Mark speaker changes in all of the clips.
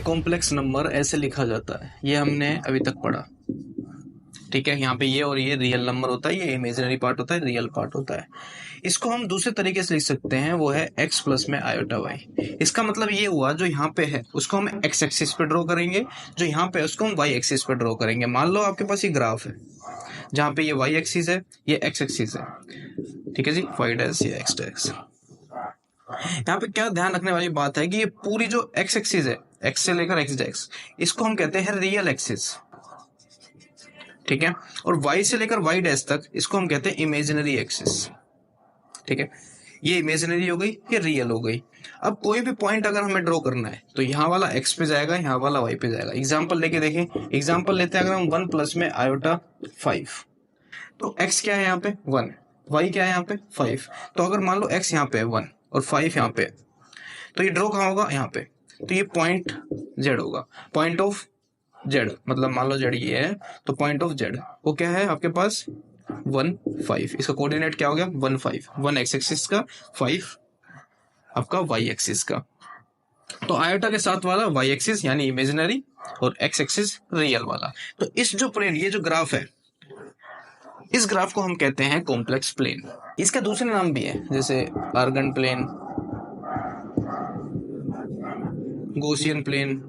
Speaker 1: Complex number ऐसे लिखा जाता है, ये हमने अभी तक पढ़ा। ठीक है, यहाँ पे ये और ये रियल नंबर होता है, ये इमेजिनरी पार्ट होता है, रियल पार्ट होता है। इसको हम दूसरे तरीके से लिख सकते हैं, वो है x प्लस में आयोटा y। इसका मतलब ये हुआ जो यहाँ पे है उसको हम x एक्सिस पे ड्रॉ करेंगे, जो यहाँ पे है उसको हम y एक्सिस पे ड्रॉ करेंगे। मान लो आपके पास ये ग्राफ है जहाँ पे ये y एक्सिस है, ये x एक्सिस है। ठीक है जी, y डैश ये x डैश। यहाँ पे क्या ध्यान रखने वाली बात है कि ये पूरी जो x एक्सिस है, x से लेकर x डैश, इसको हम कहते हैं रियल एक्सिस। ठीक है, और y से लेकर y डैश तक इसको हम कहते हैं इमेजिनरी एक्सिस। ठीक है, ये इमेजिनरी हो गई, ये रियल हो गई। अब कोई भी पॉइंट अगर हमें ड्रॉ करना है तो यहाँ वाला x पे जाएगा, यहाँ वाला y पे जाएगा। एग्जांपल लेके देखें, एग्जांपल लेते हैं अगर हम 1 प्लस में आयोटा 5, तो x क्या है यहाँ पे 1, y क्या है यहाँ पे 5। तो अगर मान लो x यहाँ पे 1 और 5 यहाँ पे, तो ये ड्रॉ कहाँ होगा यहाँ पे, तो ये पॉइंट z होगा, पॉइंट ऑफ z। मतलब मान लो z ये है, तो पॉइंट ऑफ z वो क्या है आपके पास 1 5। इसका कोऑर्डिनेट क्या हो गया 1 5, 1 x एक्सिस का, 5 आपका y एक्सिस का। तो आयोटा के साथ वाला y एक्सिस यानी इमेजिनरी और x एक्सिस रियल वाला। तो इस जो प्लेन, ये जो ग्राफ है, इस ग्राफ को हम कहते हैं कॉम्प्लेक्स प्लेन। इसके दूसरे नाम भी है, जैसे आर्गन प्लेन, गॉसियन प्लेन।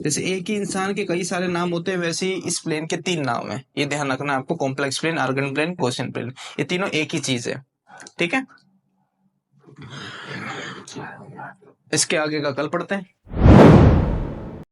Speaker 1: जैसे एक ही इंसान के कई सारे नाम होते हैं, वैसे ही इस प्लेन के 3 नाम हैं। ये ध्यान रखना आपको, complex plane, Argand plane, Gaussian plane, ये तीनों एक ही चीज है। ठीक है, इसके आगे का कल पढ़ते हैं।